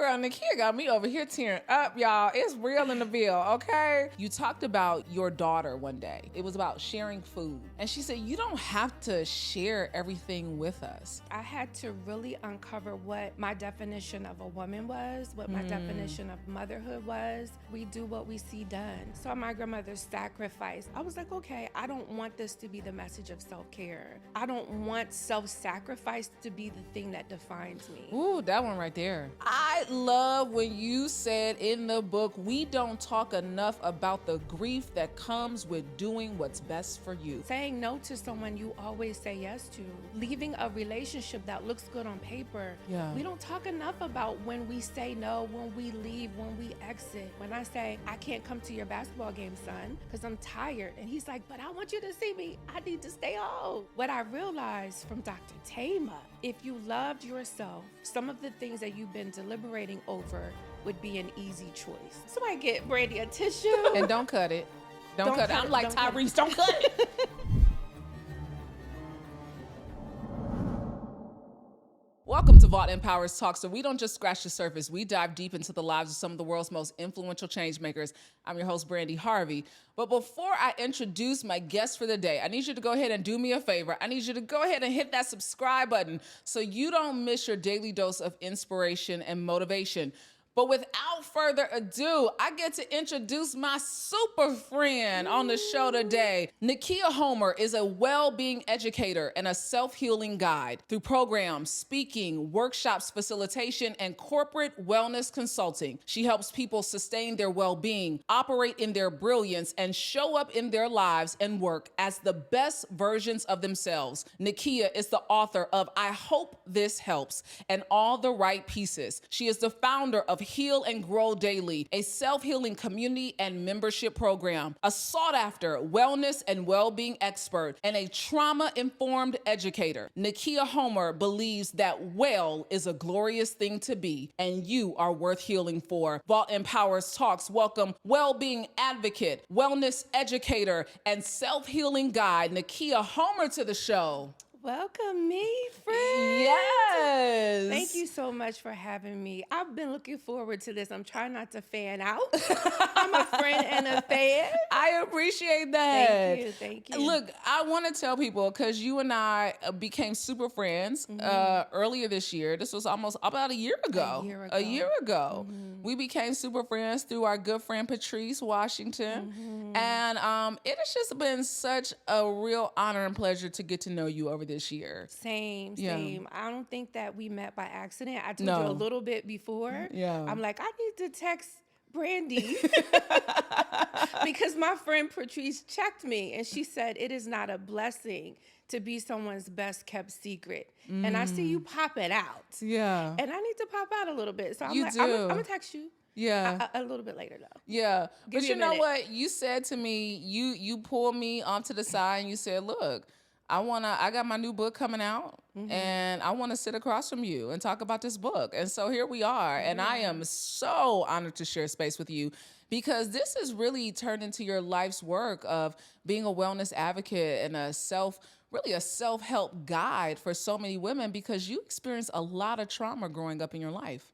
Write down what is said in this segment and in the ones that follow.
Girl, Nakeia got me over here tearing up, y'all. It's real in the Ville, okay? You talked about your daughter one day. It was about sharing food. And she said, you don't have to share everything with us. I had to really uncover what my definition of a woman was, what my definition of motherhood was. We do what we see done. So my grandmother's sacrifice. I was like, okay, I don't want this to be the message of self-care. I don't want self-sacrifice to be the thing that defines me. Ooh, that one right there. I love when you said in the book, we don't talk enough about the grief that comes with doing what's best for you. Saying no to someone you always say yes to. Leaving a relationship that looks good on paper. Yeah. We don't talk enough about when we say no, when we leave, when we exit. When I say, I can't come to your basketball game, son, because I'm tired. And he's like, but I want you to see me. I need to stay home. What I realized from Dr. Tama, if you loved yourself, some of the things that you've been deliberating over would be an easy choice. Somebody get Brandi a tissue. And don't cut it. Don't cut it. I'm like Tyrese, don't cut it. Welcome to Vault Empowers Talk. So we don't just scratch the surface. We dive deep into the lives of some of the world's most influential change makers. I'm your host, Brandi Harvey. But before I introduce my guest for the day, I need you to go ahead and do me a favor. I need you to go ahead and hit that subscribe button so you don't miss your daily dose of inspiration and motivation. But without further ado, I get to introduce my super friend on the show today. Nakeia Homer is a well-being educator and a self-healing guide. Through programs, speaking, workshops, facilitation, and corporate wellness consulting, she helps people sustain their well-being, operate in their brilliance, and show up in their lives and work as the best versions of themselves. Nakeia is the author of I Hope This Helps and All the Right Pieces. She is the founder of Heal and Grow Daily, a self-healing community and membership program, a sought-after wellness and well-being expert, and a trauma-informed educator. Nakeia Homer believes that well is a glorious thing to be, and you are worth healing for. Vault Empowers Talks welcome well-being advocate, wellness educator, and self-healing guide, Nakeia Homer, to the show. Welcome me, friend. Yes. Thank you so much for having me. I've been looking forward to this. I'm trying not to fan out. I'm a friend and a fan. I appreciate that. Thank you. Look, I want to tell people, because you and I became super friends earlier this year. This was almost about a year ago. A year ago. We became super friends through our good friend Patrice Washington. And it has just been such a real honor and pleasure to get to know you over this year. Same. I don't think that we met by accident. I told No. you a little bit before. Yeah. I'm like, I need to text Brandi because my friend Patrice checked me and she said it is not a blessing to be someone's best kept secret. And I see you pop it out. Yeah. And I need to pop out a little bit. So I'm You like, do. I'm going to text you. Yeah. A little bit later though. Yeah. Give But me you a know minute. what? You said to me, you pulled me onto the side and you said, look, I got my new book coming out and I want to sit across from you and talk about this book. And so here we are. And I am so honored to share space with you because this has really turned into your life's work of being a wellness advocate and a self-help guide for so many women because you experienced a lot of trauma growing up in your life.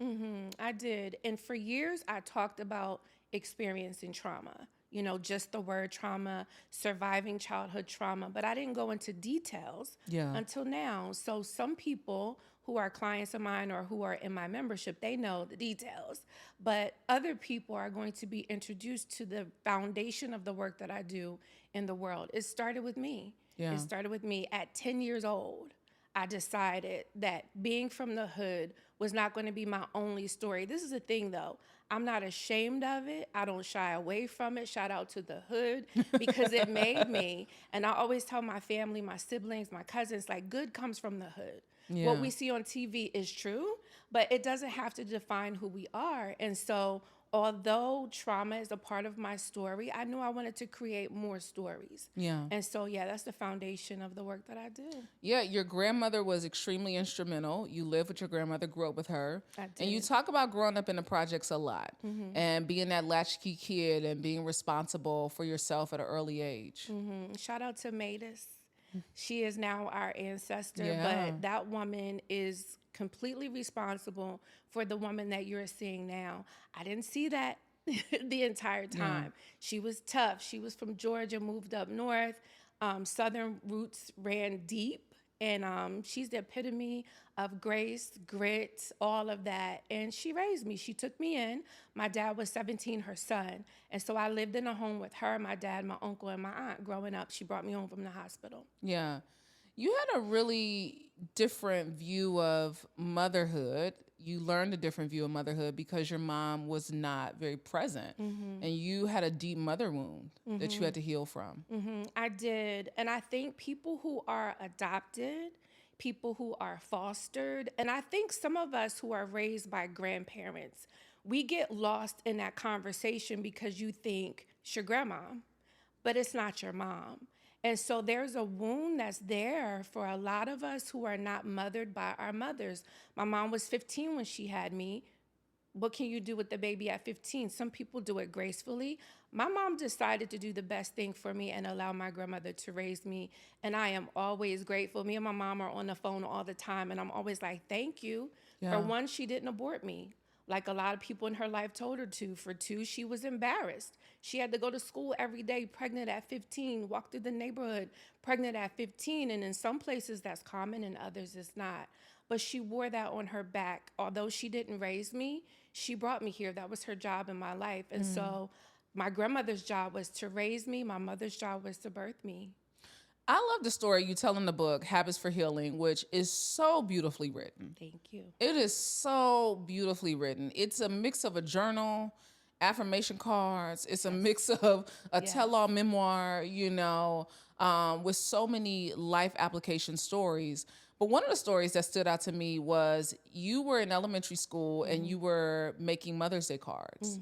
I did. And for years, I talked about experiencing trauma. You know, just the word trauma, surviving childhood trauma, but I didn't go into details until now. So some people who are clients of mine or who are in my membership, they know the details, but other people are going to be introduced to the foundation of the work that I do in the world. It started with me. Yeah. It started with me at 10 years old. I decided that being from the hood was not going to be my only story. This is the thing, though. I'm not ashamed of it. I don't shy away from it. Shout out to the hood because it made me. And I always tell my family, my siblings, my cousins, like, good comes from the hood. Yeah. What we see on TV is true, but it doesn't have to define who we are. And so although trauma is a part of my story, I knew I wanted to create more stories. Yeah. And so, that's the foundation of the work that I do. Yeah, your grandmother was extremely instrumental. You lived with your grandmother, grew up with her. I did. And you talk about growing up in the projects a lot and being that latchkey kid and being responsible for yourself at an early age. Shout out to Matus. She is now our ancestor, Yeah. but that woman is completely responsible for the woman that you're seeing now. I didn't see that the entire time. Yeah. She was tough. She was from Georgia, moved up north. Southern roots ran deep. And she's the epitome of grace, grit, all of that. And she raised me. She took me in. My dad was 17, her son. And so I lived in a home with her, my dad, my uncle, and my aunt growing up. She brought me home from the hospital. Yeah. You had a really different view of motherhood. You learned a different view of motherhood because your mom was not very present. And you had a deep mother wound that you had to heal from. I did. And I think people who are adopted, people who are fostered, and I think some of us who are raised by grandparents, we get lost in that conversation because you think it's your grandma, but it's not your mom. And so there's a wound that's there for a lot of us who are not mothered by our mothers. My mom was 15 when she had me. What can you do with the baby at 15? Some people do it gracefully. My mom decided to do the best thing for me and allow my grandmother to raise me. And I am always grateful. Me and my mom are on the phone all the time. And I'm always like, thank you. Yeah. For one, she didn't abort me, like a lot of people in her life told her to. For two, she was embarrassed. She had to go to school every day, pregnant at 15, walk through the neighborhood, pregnant at 15. And in some places that's common, in others it's not. But she wore that on her back. Although she didn't raise me, she brought me here. That was her job in my life. And so my grandmother's job was to raise me. My mother's job was to birth me. I love the story you tell in the book, Habits for Healing, which is so beautifully written. Thank you. It is so beautifully written. It's a mix of a journal, affirmation cards. It's a mix of a tell-all memoir, with so many life application stories. But one of the stories that stood out to me was you were in elementary school and you were making Mother's Day cards.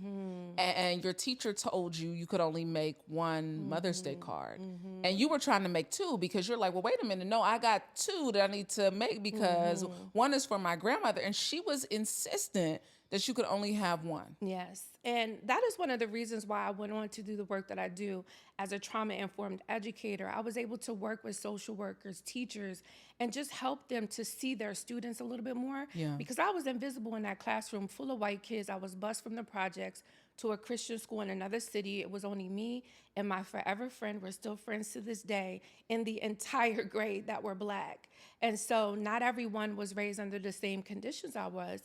And your teacher told you could only make one Mother's Day card. And you were trying to make two because you're like, well, wait a minute. No, I got two that I need to make because one is for my grandmother. And she was insistent that you could only have one. Yes. And that is one of the reasons why I went on to do the work that I do as a trauma-informed educator. I was able to work with social workers, teachers, and just help them to see their students a little bit more. Yeah. Because I was invisible in that classroom full of white kids. I was bused from the projects to a Christian school in another city. It was only me and my forever friend, we're still friends to this day, in the entire grade that were Black. And so not everyone was raised under the same conditions I was.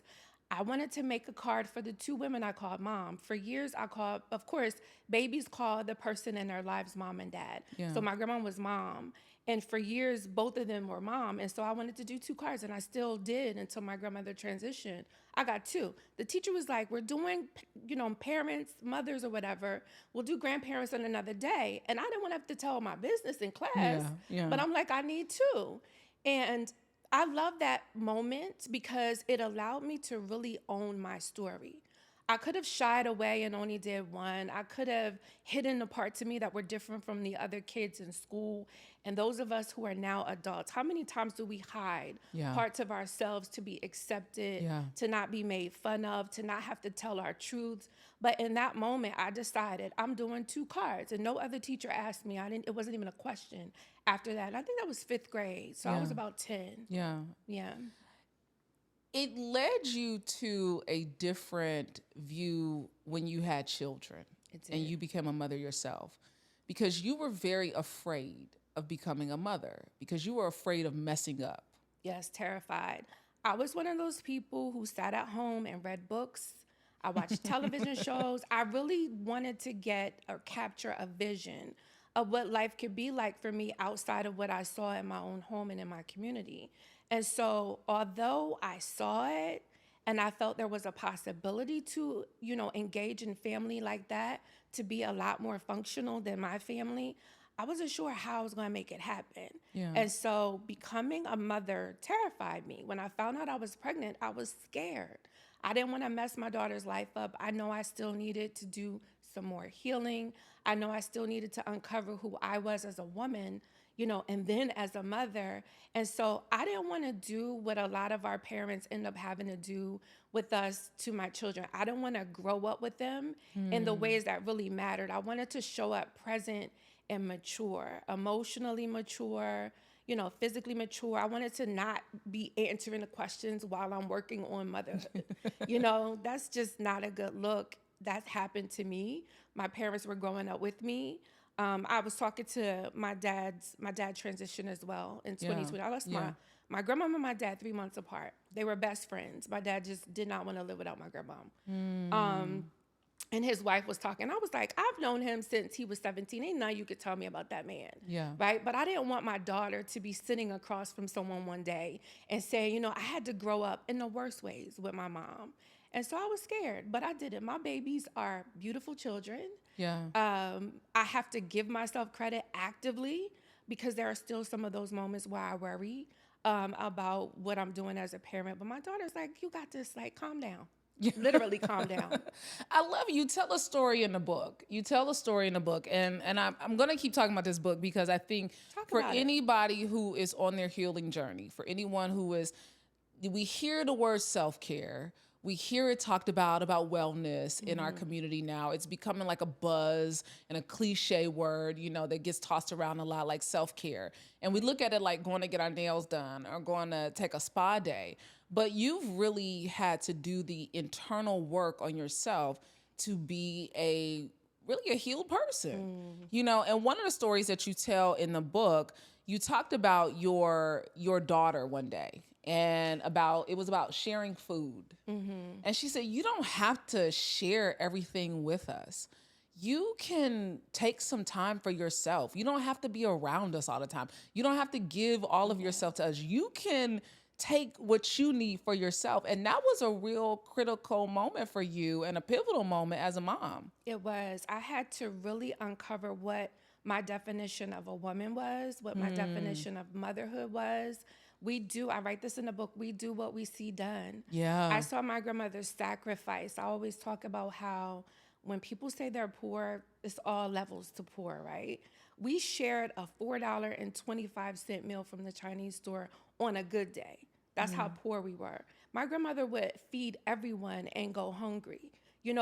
I wanted to make a card for the two women I called mom. For years, I called, of course, babies call the person in their lives mom and dad. Yeah. So my grandma was mom. And for years, both of them were mom. And so I wanted to do two cards, and I still did until my grandmother transitioned. I got two. The teacher was like, we're doing, parents, mothers or whatever. We'll do grandparents on another day. And I didn't want to have to tell my business in class, but I'm like, I need two. And I love that moment because it allowed me to really own my story. I could have shied away and only did one. I could have hidden the parts of me that were different from the other kids in school. And those of us who are now adults, how many times do we hide parts of ourselves to be accepted, to not be made fun of, to not have to tell our truths? But in that moment, I decided I'm doing two cards, and no other teacher asked me. It wasn't even a question after that. And I think that was 5th grade, so I was about 10. Yeah. It led you to a different view when you had children and you became a mother yourself, because you were very afraid of becoming a mother because you were afraid of messing up. Yes, terrified. I was one of those people who sat at home and read books. I watched television shows. I really wanted to get or capture a vision of what life could be like for me outside of what I saw in my own home and in my community. And so although I saw it and I felt there was a possibility to, engage in family like that, to be a lot more functional than my family, I wasn't sure how I was going to make it happen. Yeah. And so becoming a mother terrified me. When I found out I was pregnant, I was scared. I didn't want to mess my daughter's life up. I know I still needed to do some more healing. I know I still needed to uncover who I was as a woman, and then as a mother. And so I didn't want to do what a lot of our parents end up having to do with us to my children. I didn't want to grow up with them in the ways that really mattered. I wanted to show up present and mature, emotionally mature, physically mature. I wanted to not be answering the questions while I'm working on motherhood. That's just not a good look. That happened to me. My parents were growing up with me. I was talking to my dad transitioned as well in 2020. I lost my grandmama and my dad 3 months apart. They were best friends. My dad just did not want to live without my grandmom. And his wife was talking. I was like, I've known him since he was 17. Ain't nothing you could tell me about that man. Yeah. Right? But I didn't want my daughter to be sitting across from someone one day and say, I had to grow up in the worst ways with my mom. And so I was scared, but I did it. My babies are beautiful children. Yeah. I have to give myself credit actively because there are still some of those moments where I worry about what I'm doing as a parent. But my daughter's like, you got this, like, calm down. Literally calm down. I love you. Tell a story in the book. And I'm going to keep talking about this book because I think for anybody who is on their healing journey, for anyone we hear the word self-care. We hear it talked about wellness in our community now. It's becoming like a buzz and a cliche word, that gets tossed around a lot, like self-care. And we look at it like going to get our nails done or going to take a spa day. But you've really had to do the internal work on yourself to be really a healed person, And one of the stories that you tell in the book, you talked about your daughter one day. And it was about sharing food. And she said, you don't have to share everything with us. You can take some time for yourself. You don't have to be around us all the time. You don't have to give all of yourself to us. You can take what you need for yourself. And that was a real critical moment for you and a pivotal moment as a mom. It was. I had to really uncover what my definition of a woman was, what my definition of motherhood was. I write this in the book, we do what we see done. Yeah. I saw my grandmother's sacrifice. I always talk about how when people say they're poor, it's all levels to poor, right? We shared a $4.25 meal from the Chinese store on a good day. That's how poor we were. My grandmother would feed everyone and go hungry.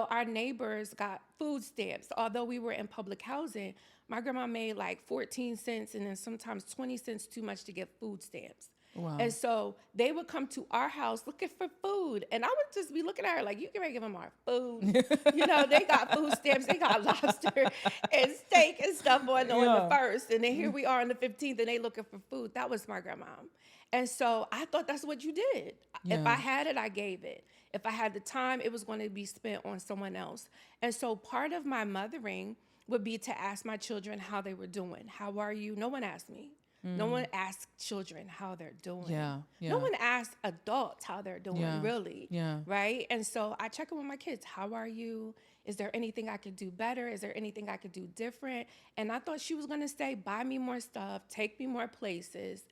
Our neighbors got food stamps. Although we were in public housing, my grandma made like 14 cents and then sometimes 20 cents too much to get food stamps. Wow. And so they would come to our house looking for food. And I would just be looking at her like, you can give them our food. They got food stamps. They got lobster and steak and stuff on the 1st. And then here we are on the 15th and they looking for food. That was my grandma. And so I thought that's what you did. Yeah. If I had it, I gave it. If I had the time, it was going to be spent on someone else. And so part of my mothering would be to ask my children how they were doing. How are you? No one asked me. No one asked children how they're doing. Yeah. No one asked adults how they're doing, really. Yeah. Right? And so I check in with my kids. How are you? Is there anything I could do better? Is there anything I could do different? And I thought she was going to say, buy me more stuff, take me more places,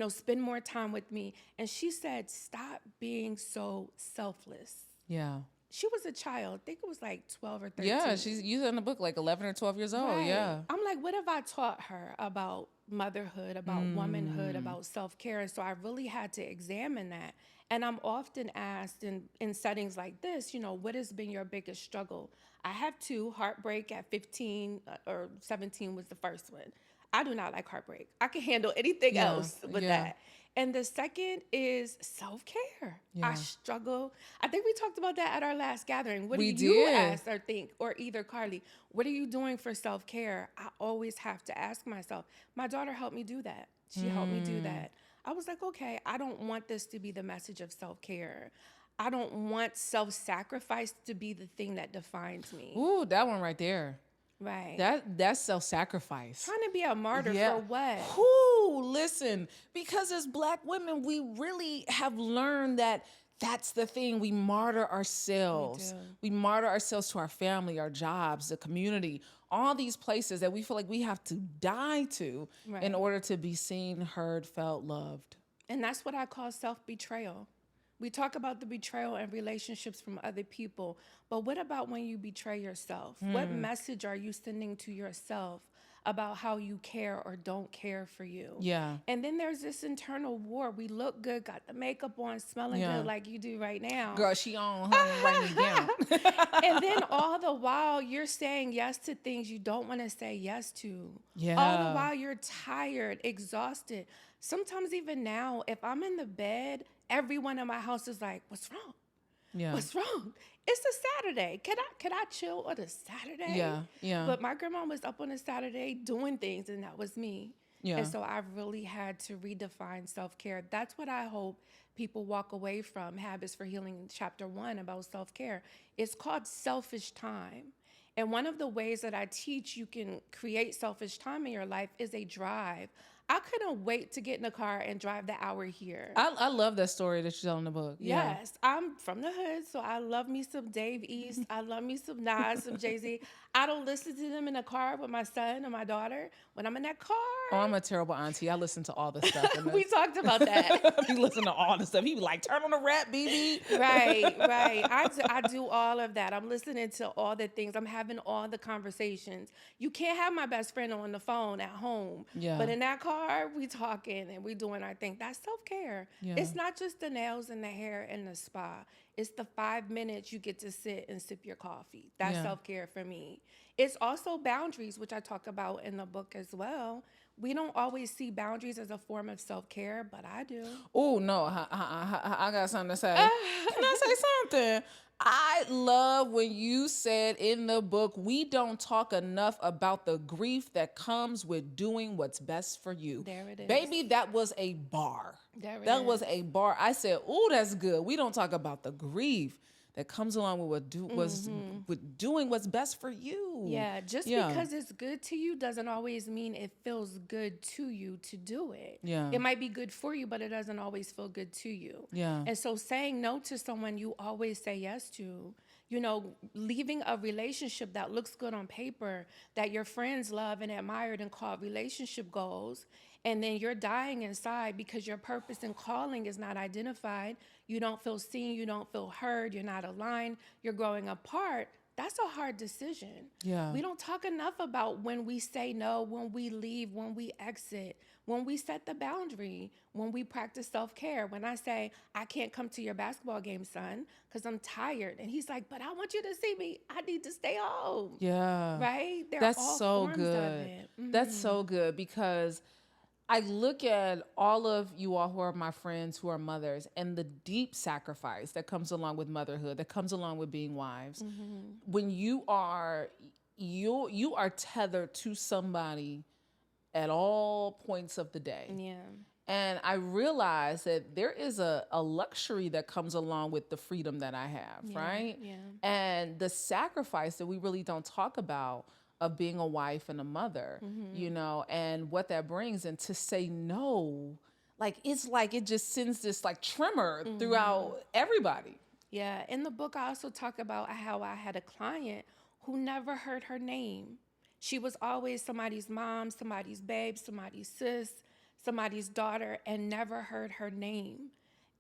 spend more time with me. And she said, stop being so selfless. Yeah. She was a child. I think it was like 12 or 13. Yeah, she's in the book like 11 or 12 years old. Right. Yeah. I'm like, what have I taught her about motherhood, about womanhood, about self-care? And so I really had to examine that. And I'm often asked in settings like this, what has been your biggest struggle? I have two. Heartbreak at 15 or 17 was the first one. I do not like heartbreak. I can handle anything else but that. And the second is self-care. Yeah. I struggle. I think we talked about that at our last gathering. What do you ask or think? Or either Carly, what are you doing for self-care? I always have to ask myself. My daughter helped me do that. She helped me do that. I was like, okay, I don't want this to be the message of self-care. I don't want self-sacrifice to be the thing that defines me. Ooh, that one right there. Right. That's self-sacrifice. Trying to be a martyr for what? Listen, because as Black women, we really have learned that that's the thing. We martyr ourselves. We martyr ourselves to our family, our jobs, the community, all these places that we feel like we have to die to in order to be seen, heard, felt, loved. And that's what I call self-betrayal. We talk about the betrayal and relationships from other people, but what about when you betray yourself? What message are you sending to yourself about how you care or don't care for you? Yeah. And then there's this internal war. We look good, got the makeup on, smelling good like you do right now. Girl, she on, honey, write me down. And then all the while you're saying yes to things you don't want to say yes to. Yeah. All the while you're tired, exhausted. Sometimes even now, if I'm in the bed, everyone in my house is like, what's wrong? Yeah. What's wrong? It's a Saturday. Can I chill on a Saturday? Yeah. Yeah. But my grandma was up on a Saturday doing things, and that was me. Yeah. And so I've really had to redefine self-care. That's what I hope people walk away from Habits for Healing, Chapter 1 about self-care. It's called selfish time. And one of the ways that I teach you can create selfish time in your life is a drive. I couldn't wait to get in the car and drive the hour here. I love that story that you tell in the book. Yeah. Yes, I'm from the hood, so I love me some Dave East. I love me some Nas, some Jay-Z. I don't listen to them in the car with my son or my daughter. When I'm in that car. Oh, I'm a terrible auntie. I listen to all the stuff. We talked about that. He listen to all the stuff. He be like, turn on the rap, BB. Right. I do all of that. I'm listening to all the things. I'm having all the conversations. You can't have my best friend on the phone at home. Yeah. But in that car, we talking and we doing our thing. That's self-care. Yeah. It's not just the nails and the hair and the spa. It's the 5 minutes you get to sit and sip your coffee. That's self-care for me. It's also boundaries, which I talk about in the book as well. We don't always see boundaries as a form of self-care, but I do. Oh, no. I got something to say. Can I say something? I love when you said in the book, we don't talk enough about the grief that comes with doing what's best for you. There it is. Baby, that was a bar. That was a bar. I said, oh, that's good. We don't talk about the grief that comes along with with doing what's best for you. Yeah, just because it's good to you doesn't always mean it feels good to you to do it. Yeah. It might be good for you, but it doesn't always feel good to you. Yeah. And so saying no to someone you always say yes to, you know, leaving a relationship that looks good on paper, that your friends love and admired and called relationship goals, and then you're dying inside because your purpose and calling is not identified. You don't feel seen, you don't feel heard, you're not aligned, you're growing apart. That's a hard decision. Yeah. We don't talk enough about when we say no, when we leave, when we exit, when we set the boundary, when we practice self-care. When I say, I can't come to your basketball game, son, because I'm tired. And he's like, but I want you to see me. I need to stay home. Yeah. Right? That's so good. That's so good because I look at all of you all who are my friends who are mothers and the deep sacrifice that comes along with motherhood, that comes along with being wives. When you are tethered to somebody at all points of the day. Yeah. And I realize that there is a luxury that comes along with the freedom that I have, right? Yeah. And the sacrifice that we really don't talk about of being a wife and a mother, you know, and what that brings. And to say no, it's like it just sends this like tremor throughout everybody. Yeah. In the book, I also talk about how I had a client who never heard her name. She was always somebody's mom, somebody's babe, somebody's sis, somebody's daughter, and never heard her name.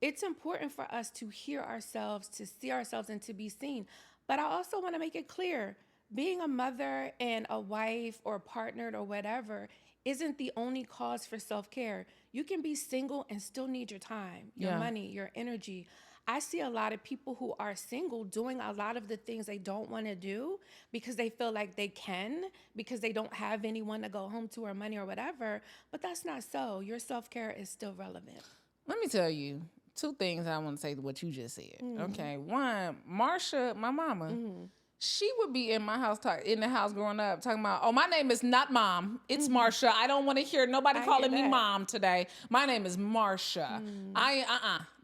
It's important for us to hear ourselves, to see ourselves, and to be seen. But I also want to make it clear, being a mother and a wife or partnered or whatever isn't the only cause for self-care. You can be single and still need your time, your money, your energy. I see a lot of people who are single doing a lot of the things they don't want to do because they feel like they can, because they don't have anyone to go home to or money or whatever. But that's not so. Your self-care is still relevant. Let me tell you 2 things I want to say to what you just said. Okay. One, Marsha, my mama, she would be in my house, in the house growing up, talking about, oh, my name is not Mom. It's Marsha. I don't want to hear nobody calling me Mom today. My name is Marsha.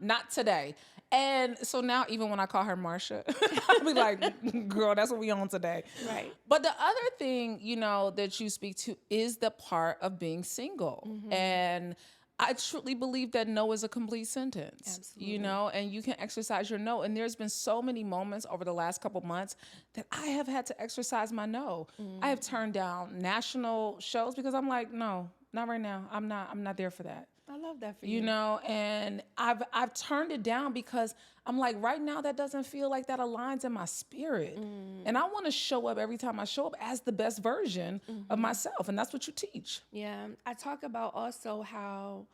Not today. And so now, even when I call her Marsha, I'll be like, girl, that's what we on today. Right. But the other thing, you know, that you speak to is the part of being single. And I truly believe that no is a complete sentence. Absolutely. You know, and you can exercise your no. And there's been so many moments over the last couple months that I have had to exercise my no. I have turned down national shows because I'm like, no, not right now. I'm not there for that. I love that for you. You know, and I've turned it down because I'm like, right now that doesn't feel like that aligns in my spirit. And I want to show up every time I show up as the best version of myself. And that's what you teach. Yeah. I talk about also how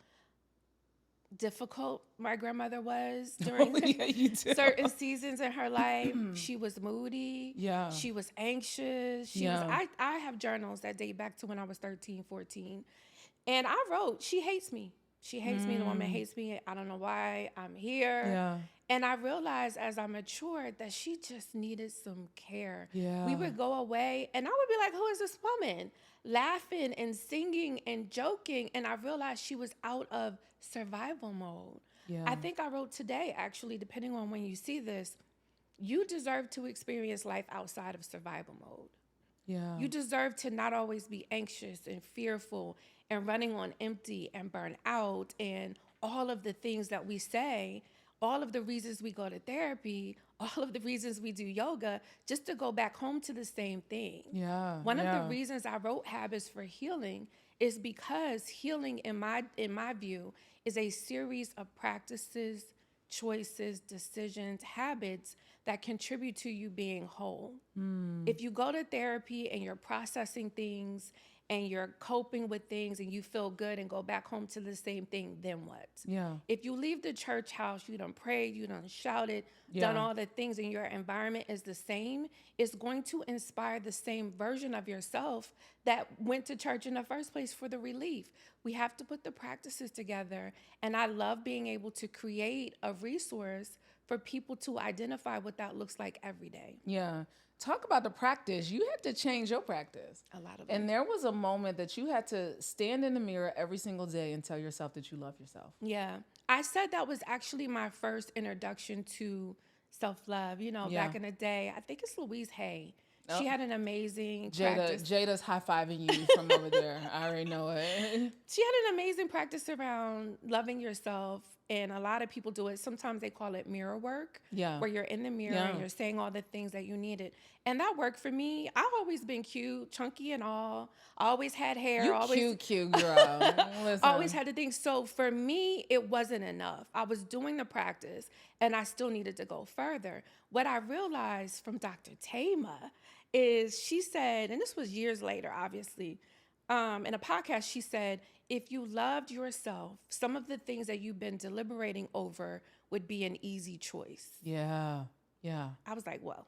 difficult my grandmother was during certain seasons in her life. She was moody. Yeah. She was anxious. I have journals that date back to when I was 13, 14. And I wrote, she hates me. She hates me. The woman hates me. I don't know why I'm here. Yeah. And I realized as I matured that she just needed some care. Yeah. We would go away and I would be like, who is this woman? Laughing and singing and joking. And I realized she was out of survival mode. Yeah. I think I wrote today, actually, depending on when you see this, you deserve to experience life outside of survival mode. Yeah. You deserve to not always be anxious and fearful and running on empty and burn out and all of the things that we say, all of the reasons we go to therapy, all of the reasons we do yoga, just to go back home to the same thing. Yeah. One of the reasons I wrote Habits for Healing is because healing, in my view, is a series of practices, choices, decisions, habits that contribute to you being whole. If you go to therapy and you're processing things and you're coping with things and you feel good and go back home to the same thing, then what? Yeah. If you leave the church house, you done prayed, you done shouted, done all the things, and your environment is the same, it's going to inspire the same version of yourself that went to church in the first place for the relief. We have to put the practices together. And I love being able to create a resource for people to identify what that looks like every day. Yeah. Talk about the practice. You had to change your practice. A lot of And there was a moment that you had to stand in the mirror every single day and tell yourself that you love yourself. Yeah. I said that was actually my first introduction to self-love. Back in the day, I think it's Louise Hay. She had an amazing practice. Jada's high-fiving you from over there. I already know it. She had an amazing practice around loving yourself, and a lot of people do it. Sometimes they call it mirror work, where you're in the mirror and you're saying all the things that you needed. And that worked for me. I've always been cute, chunky and all. I always had hair. You cute girl. Listen. Always had the things. So for me, it wasn't enough. I was doing the practice, and I still needed to go further. What I realized from Dr. Tama is she said, and this was years later, obviously, in a podcast, she said, if you loved yourself, some of the things that you've been deliberating over would be an easy choice. Yeah. Yeah. I was like, well,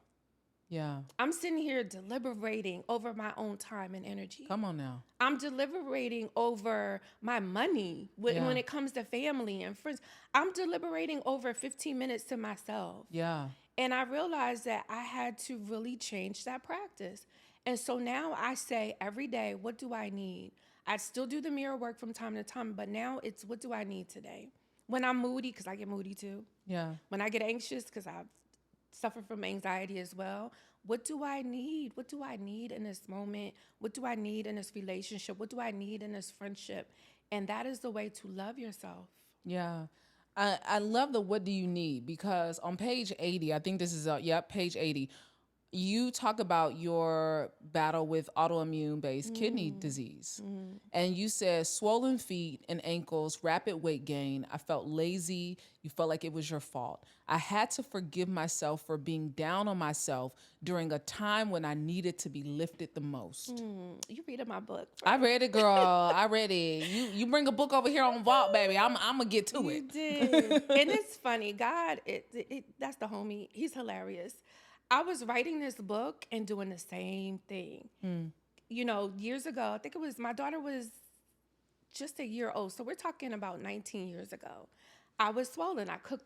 yeah. I'm sitting here deliberating over my own time and energy. Come on now. I'm deliberating over my money when it comes to family and friends. I'm deliberating over 15 minutes to myself. Yeah. And I realized that I had to really change that practice. And so now I say every day, what do I need? I still do the mirror work from time to time, but now it's what do I need today? When I'm moody, because I get moody too. Yeah. When I get anxious, because I've suffered from anxiety as well. What do I need? What do I need in this moment? What do I need in this relationship? What do I need in this friendship? And that is the way to love yourself. Yeah. I love the what do you need, because on page 80, I think this is, page 80, you talk about your battle with autoimmune-based kidney disease. And you said swollen feet and ankles, rapid weight gain. I felt lazy. You felt like it was your fault. I had to forgive myself for being down on myself during a time when I needed to be lifted the most. You reading my book? I read it, girl. I read it. You bring a book over here on Vault, baby. I'm gonna get to it. You did. And it's funny. God, that's the homie. He's hilarious. I was writing this book and doing the same thing. Years ago, I think my daughter was just a year old. So we're talking about 19 years ago. I was swollen. I cooked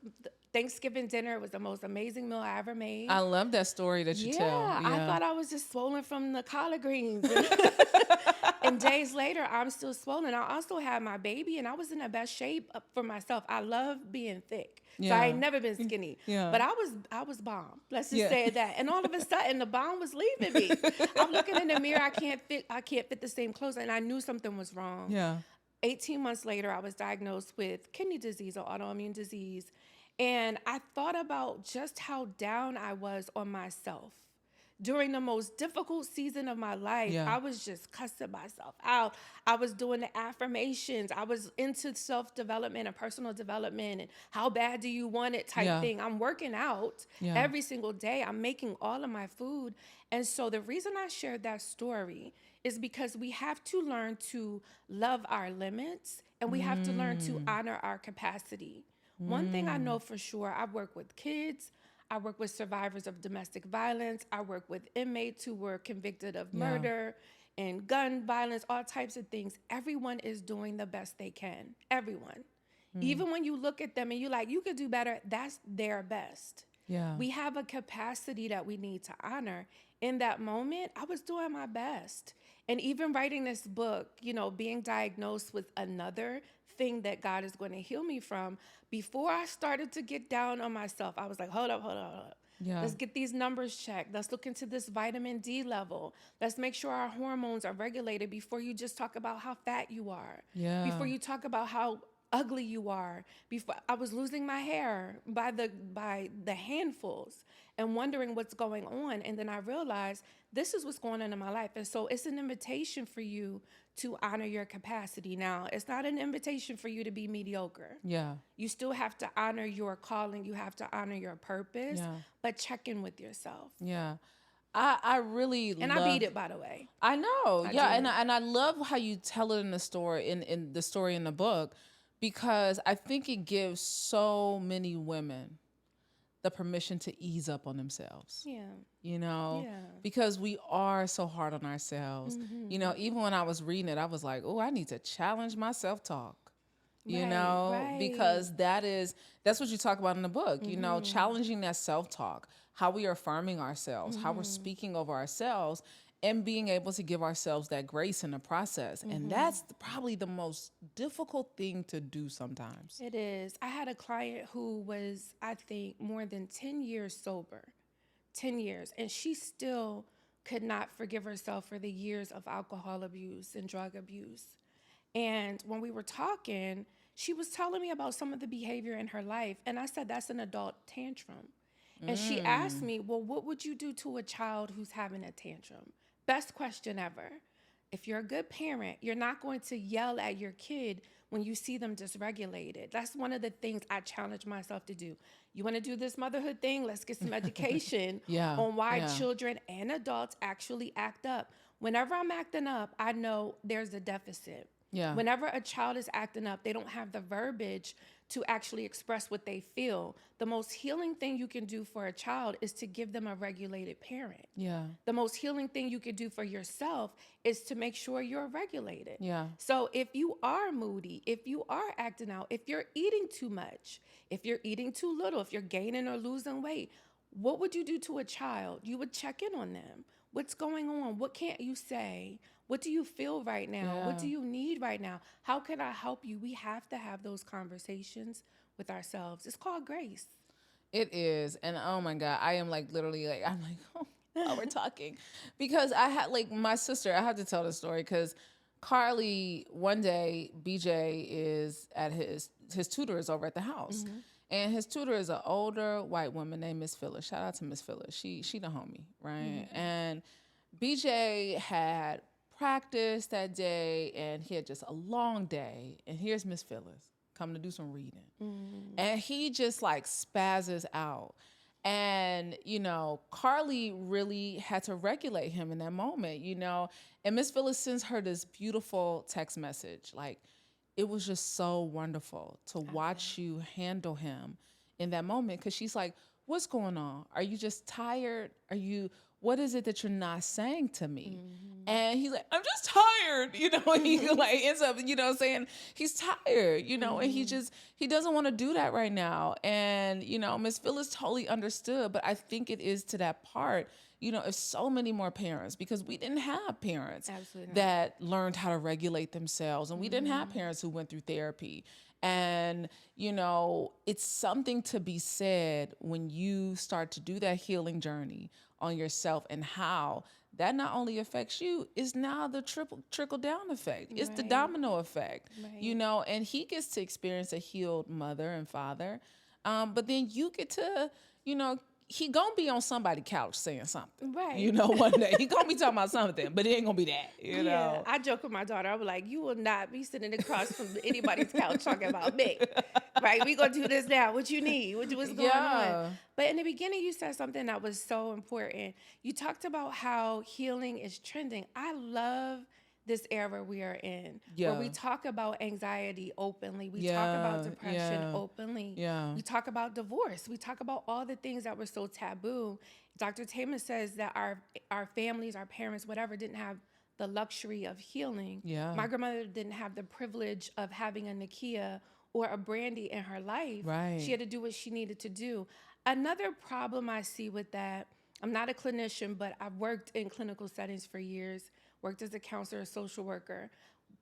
Thanksgiving dinner. It was the most amazing meal I ever made. I love that story that you tell. Yeah, I thought I was just swollen from the collard greens. And days later, I'm still swollen. I also had my baby, and I was in the best shape for myself. I love being thick. So I ain't never been skinny. But I was bomb. Let's just say that. And all of a sudden, the bomb was leaving me. I'm looking in the mirror. I can't fit the same clothes, and I knew something was wrong. 18 months later, I was diagnosed with kidney disease or autoimmune disease. And I thought about just how down I was on myself. During the most difficult season of my life, I was just cussing myself out. I was doing the affirmations. I was into self-development and personal development and how bad do you want it type thing. I'm working out every single day. I'm making all of my food. And so the reason I shared that story is because we have to learn to love our limits and we have to learn to honor our capacity. One thing I know for sure, I work with kids. I work with survivors of domestic violence. I work with inmates who were convicted of murder. and gun violence, all types of things. Everyone is doing the best they can. Everyone. Even when you look at them and you're like, you could do better, that's their best. Yeah. We have a capacity that we need to honor. In that moment, I was doing my best. And even writing this book, you know, being diagnosed with another thing that God is going to heal me from, before I started to get down on myself, I was like, hold up. Yeah. Let's get these numbers checked. Let's look into this vitamin D level. Let's make sure our hormones are regulated before you just talk about how fat you are. Yeah. Before you talk about how ugly you are. Before I was losing my hair by the handfuls and wondering what's going on. And then I realized this is what's going on in my life. And so it's an invitation for you to honor your capacity. Now, it's not an invitation for you to be mediocre. Yeah. You still have to honor your calling. You have to honor your purpose, Yeah. but check in with yourself. Yeah. I really And love, I beat it, by the way. I know. I Yeah. did. And I love how you tell it in the story, in the story in the book, because I think it gives so many women the permission to ease up on themselves. Yeah. You know, Yeah. because we are so hard on ourselves. You know, even when I was reading it, I was like, oh, I need to challenge my self-talk. You know, because that's what you talk about in the book, you know, challenging that self-talk, how we are affirming ourselves, how we're speaking over ourselves, and being able to give ourselves that grace in the process. And that's probably the most difficult thing to do sometimes. It is. I had a client who was, I think, more than 10 years sober, 10 years, and she still could not forgive herself for the years of alcohol abuse and drug abuse. And when we were talking, she was telling me about some of the behavior in her life. And I said, that's an adult tantrum. And she asked me, well, what would you do to a child who's having a tantrum? Best question ever. If you're a good parent, you're not going to yell at your kid when you see them dysregulated. That's one of the things I challenge myself to do. You want to do this motherhood thing? Let's get some education on why children and adults actually act up. Whenever I'm acting up, I know there's a deficit. Yeah. Whenever a child is acting up, they don't have the verbiage to actually express what they feel. The most healing thing you can do for a child is to give them a regulated parent. Yeah. The most healing thing you can do for yourself is to make sure you're regulated. Yeah. So if you are moody, if you are acting out, if you're eating too much, if you're eating too little, if you're gaining or losing weight, what would you do to a child? You would check in on them. What's going on? What can't you say? What do you feel right now? Yeah. What do you need right now? How can I help you? We have to have those conversations with ourselves. It's called grace. It is. And oh my God, I am like literally like, I'm like, oh, while we're talking. Because I had like my sister, I have to tell the story because Carly, one day, BJ is at his tutor is over at the house. And his tutor is an older white woman named Miss Phyllis. Shout out to Miss Phyllis. She the homie, right? And BJ had practice that day and he had just a long day. And here's Miss Phyllis coming to do some reading. And he just like spazzes out. And, you know, Carly really had to regulate him in that moment, you know. And Miss Phyllis sends her this beautiful text message. Like, it was just so wonderful to watch you handle him in that moment. Because she's like, what's going on? Are you just tired? What is it that you're not saying to me? And he's like, I'm just tired, you know, and he like ends up, you know, saying he's tired, you know, and he doesn't want to do that right now. And, you know, Miss Phyllis totally understood, but I think it is to that part, you know, if so many more parents, because we didn't have parents that learned how to regulate themselves, and we didn't have parents who went through therapy. And, you know, it's something to be said when you start to do that healing journey on yourself and how that not only affects you, is now the trickle down effect. It's the domino effect, you know, and he gets to experience a healed mother and father. But then you get to, you know, he gonna be on somebody's couch saying something, you know, one day. He gonna be talking about something, but it ain't gonna be that, you know. I joke with my daughter. I was like, you will not be sitting across from anybody's couch talking about me, right? We gonna do this now. What you need? What's going on? But in the beginning, you said something that was so important. You talked about how healing is trending. I love this era we are in, where we talk about anxiety openly. We talk about depression openly. We talk about divorce. We talk about all the things that were so taboo. Dr. Tamer says that our families, our parents, whatever, didn't have the luxury of healing. Yeah. My grandmother didn't have the privilege of having a Nakeia or a Brandi in her life. Right. She had to do what she needed to do. Another problem I see with that, I'm not a clinician, but I've worked in clinical settings for years, worked as a counselor, a social worker.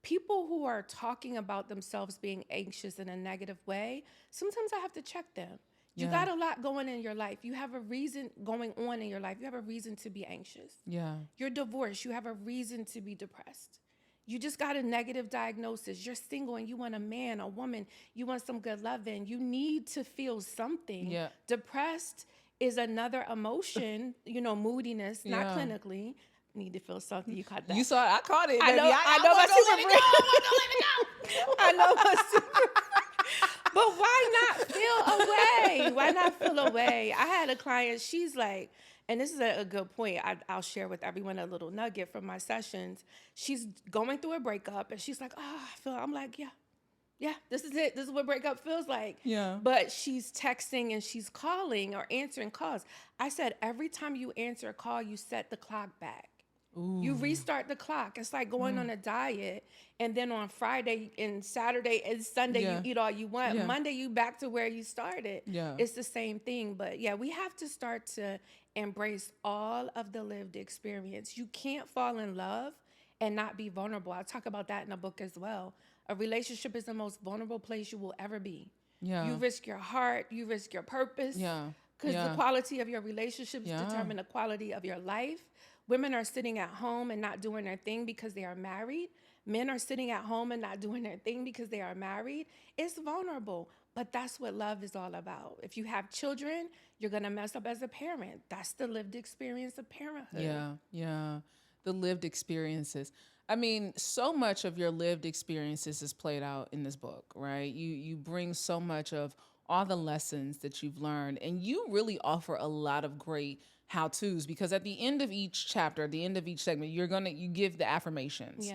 People who are talking about themselves being anxious in a negative way, sometimes I have to check them. You got a lot going in your life. You have a reason going on in your life. You have a reason to be anxious. Yeah. You're divorced. You have a reason to be depressed. You just got a negative diagnosis. You're single and you want a man, a woman. You want some good loving. You need to feel something. Yeah. Depressed is another emotion, moodiness, not clinically. Need to feel something. You caught that. You saw it. I caught it. I Baby. know my super brain. I know my super. But why not feel away? Why not feel away? I had a client, she's like, and this is a good point. I'll share with everyone a little nugget from my sessions. She's going through a breakup and she's like, I'm like, yeah, this is it. This is what breakup feels like. Yeah. But she's texting and she's calling or answering calls. I said, every time you answer a call, you set the clock back. Ooh. You restart the clock. It's like going on a diet, and then on Friday and Saturday and Sunday you eat all you want. Monday you back to where you started. It's the same thing. But we have to start to embrace all of the lived experience. You can't fall in love and not be vulnerable. I talk about that in the book as well. A relationship is the most vulnerable place you will ever be. You risk your heart. You risk your purpose. Because the quality of your relationships determine the quality of your life. Women are sitting at home and not doing their thing because they are married. Men are sitting at home and not doing their thing because they are married. It's vulnerable, but that's what love is all about. If you have children, you're going to mess up as a parent. That's the lived experience of parenthood. Yeah. The lived experiences. I mean, so much of your lived experiences is played out in this book, right? You bring so much of all the lessons that you've learned, and you really offer a lot of great how-tos, because at the end of each chapter, at the end of each segment, you give the affirmations.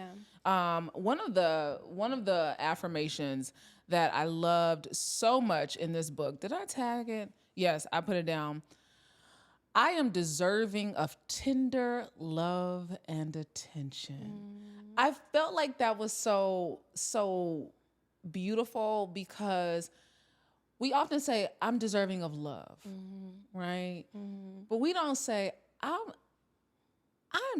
One of the affirmations that I loved so much in this book, did I tag it? Yes, I put it down. I am deserving of tender love and attention. I felt like that was so beautiful, because we often say, I'm deserving of love, right? But we don't say, I'm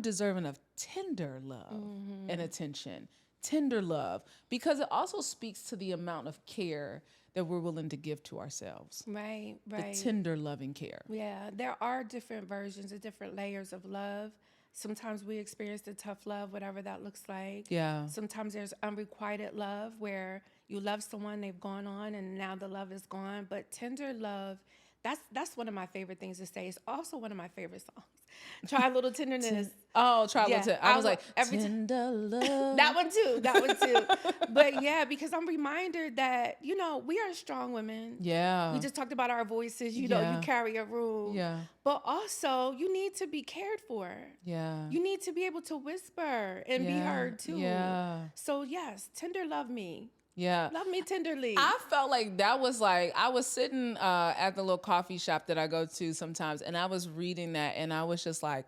deserving of tender love and attention, tender love, because it also speaks to the amount of care that we're willing to give to ourselves. Right. The tender, loving care. Yeah, there are different versions of different layers of love. Sometimes we experience the tough love, whatever that looks like. Yeah. Sometimes there's unrequited love where you love someone, they've gone on, and now the love is gone. But tender love, that's one of my favorite things to say. It's also one of my favorite songs. Try a little tenderness. Try a little tenderness. I was like, tender love. That one too. But because I'm reminded that, we are strong women. Yeah. We just talked about our voices. You carry a room. Yeah. But also, you need to be cared for. Yeah. You need to be able to whisper and be heard too. Yeah. So yes, tender love me. Yeah. Love me tenderly. I felt like that was like, I was sitting at the little coffee shop that I go to sometimes, and I was reading that, and I was just like,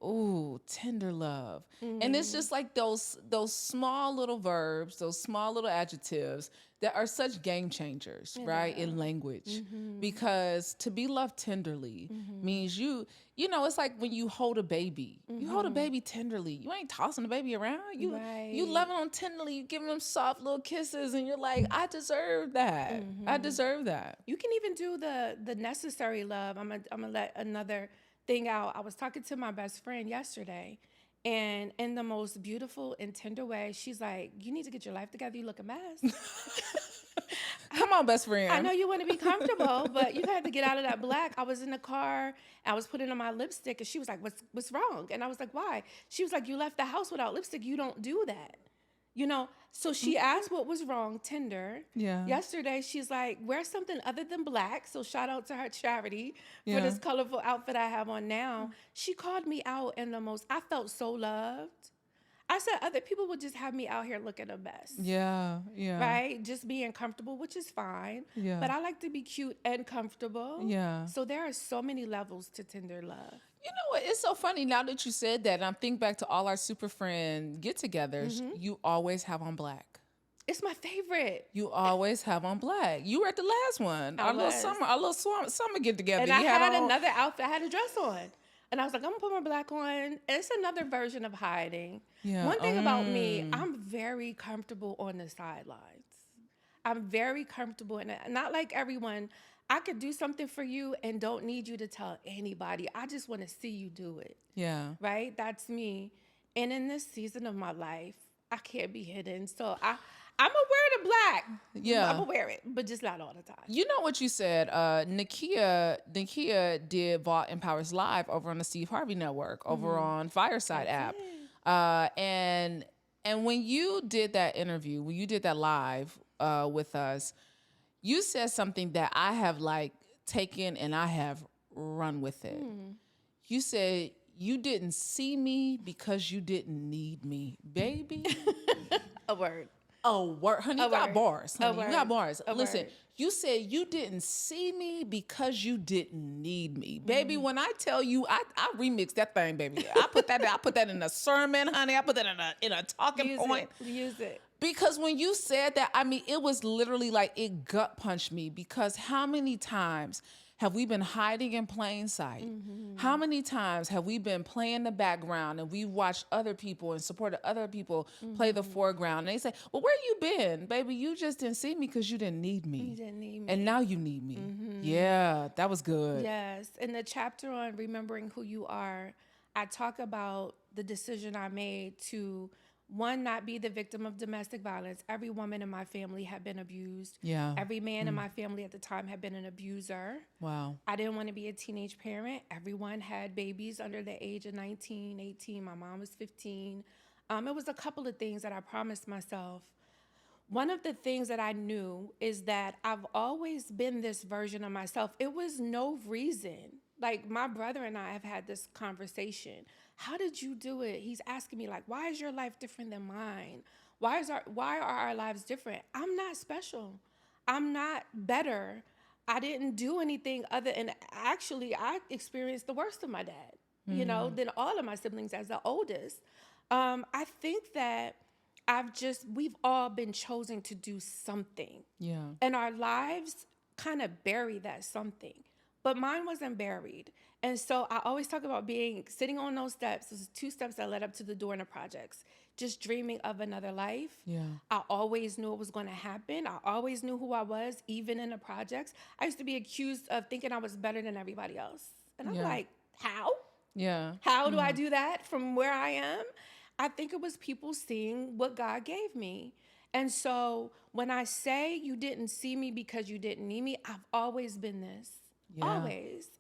ooh, tender love. And it's just like those small little verbs, those small little adjectives that are such game changers, right, in language. Because to be loved tenderly means it's like when you hold a baby. You hold a baby tenderly. You ain't tossing the baby around. You loving them tenderly. You giving them soft little kisses, and you're like, I deserve that. I deserve that. You can even do the necessary love. I'm gonna let another thing out. I was talking to my best friend yesterday, and in the most beautiful and tender way, she's like, you need to get your life together. You look a mess. Come on, best friend. I know you want to be comfortable, but you have to get out of that black. I was in the car, I was putting on my lipstick, and she was like, what's wrong? And I was like, why? She was like, you left the house without lipstick. You don't do that. So she asked what was wrong, tender. Yeah. Yesterday, she's like, wear something other than black. So shout out to her charity for this colorful outfit I have on now. She called me out in the most, I felt so loved. I said other people would just have me out here looking a mess. Yeah. Right? Just being comfortable, which is fine. Yeah. But I like to be cute and comfortable. Yeah. So there are so many levels to tender love. You know what? it's so funny now that you said that. And I'm thinking back to all our super friend get-togethers. You always have on black. It's my favorite. You always have on black. You were at the last one. Our little summer get together. And I had another outfit. I had a dress on. And I was like, I'm gonna put my black on. And it's another version of hiding. Yeah. One thing about me, I'm very comfortable on the sidelines. I'm very comfortable in it. Not like everyone. I could do something for you and don't need you to tell anybody. I just want to see you do it. Yeah. Right? That's me. And in this season of my life, I can't be hidden. So I'm going to wear the black. Yeah. I'm going to wear it, but just not all the time. You know what you said? Nakeia did Vault Empowers Live over on the Steve Harvey Network, over on Fireside app. And when you did that interview, when you did that live with us, you said something that I have like taken and I have run with it. You said, you didn't see me because you didn't need me, baby. A word. Honey, you got bars. Honey, you got bars. Listen, you said you didn't see me because you didn't need me. Baby, when I tell you, I remix that thing, baby. I put that in a sermon, honey. I put that in a talking point. Use it. Because when you said that, I mean, it was literally like it gut punched me, because how many times have we been hiding in plain sight? How many times have we been playing the background and we watched other people and supported other people play the foreground? And they say, well, where you been? Baby, you just didn't see me because you didn't need me. You didn't need me. And now you need me. Yeah, that was good. Yes. In the chapter on remembering who you are, I talk about the decision I made to, one, not be the victim of domestic violence. Every woman in my family had been abused. Yeah. Every man in my family at the time had been an abuser. Wow. I didn't want to be a teenage parent. Everyone had babies under the age of 19, 18. My mom was 15. It was a couple of things that I promised myself. One of the things that I knew is that I've always been this version of myself. It was no reason. Like, my brother and I have had this conversation. How did you do it? He's asking me, like, why is your life different than mine? Why are our lives different? I'm not special. I'm not better. I didn't do anything other, and actually, I experienced the worst of my dad, than all of my siblings as the oldest. I think that we've all been chosen to do something. Yeah. And our lives kind of bury that something. But mine wasn't buried. And so I always talk about sitting on those steps. There's 2 steps that led up to the door in the projects. Just dreaming of another life. Yeah. I always knew it was going to happen. I always knew who I was, even in the projects. I used to be accused of thinking I was better than everybody else. And I'm like, how? Yeah. How do I do that from where I am? I think it was people seeing what God gave me. And so when I say you didn't see me because you didn't need me, I've always been this. Yeah.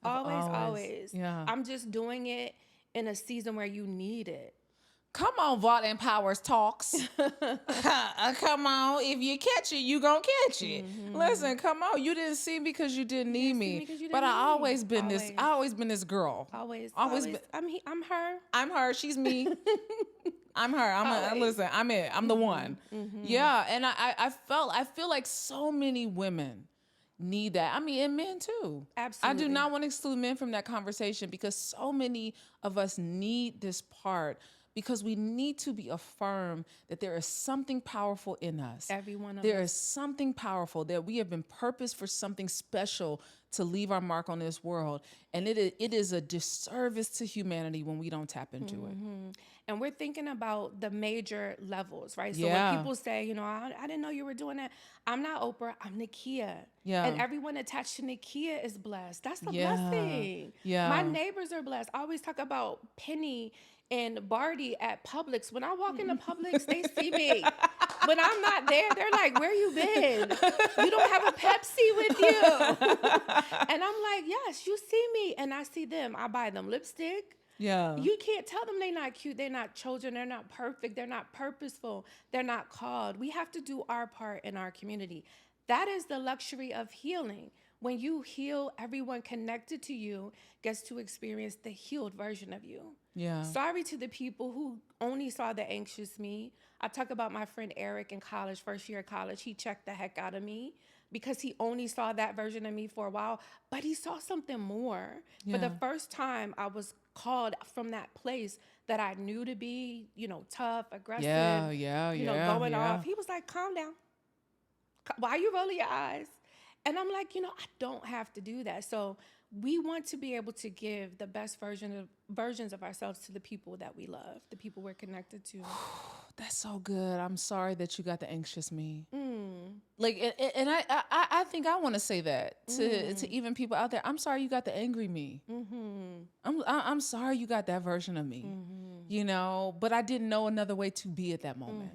Always. Yeah. I'm just doing it in a season where you need it. Come on, Vault Empowers Talks. Come on. If you catch it, you gonna catch it. Listen, come on. You didn't see me because you didn't need me. But I always been this. I always been this girl. Always. Been, I'm her. I'm her. She's me. I'm her. Listen, I'm it. I'm the one. Yeah. And I feel like so many women need that. I mean, and men too. Absolutely. I do not want to exclude men from that conversation, because so many of us need this part, because we need to be affirmed that there is something powerful in us. Every one of us. There is something powerful, that we have been purposed for something special to leave our mark on this world. And it is a disservice to humanity when we don't tap into it. And we're thinking about the major levels, right? So when people say, I didn't know you were doing that. I'm not Oprah, I'm Nakeia. Yeah. And everyone attached to Nakeia is blessed. That's a blessing. Yeah. My neighbors are blessed. I always talk about Penny and Barty at Publix. When I walk into Publix, they see me. When I'm not there, they're like, where you been? You don't have a Pepsi with you. And I'm like, yes, you see me. And I see them. I buy them lipstick. Yeah. You can't tell them they're not cute. They're not chosen. They're not perfect. They're not purposeful. They're not called. We have to do our part in our community. That is the luxury of healing. When you heal, everyone connected to you gets to experience the healed version of you. Yeah. Sorry to the people who only saw the anxious me. I talk about my friend Eric in college, first year of college. He checked the heck out of me. because he only saw that version of me for a while, but he saw something more. For the first time, I was called from that place that I knew to be, tough, aggressive, going off. He was like, calm down. Why are you rolling your eyes? And I'm like, I don't have to do that. So we want to be able to give the best versions of ourselves to the people that we love, the people we're connected to. That's so good. I'm sorry that you got the anxious me. Like, and I think I want to say that to even people out there. I'm sorry you got the angry me. I'm sorry you got that version of me. But I didn't know another way to be at that moment.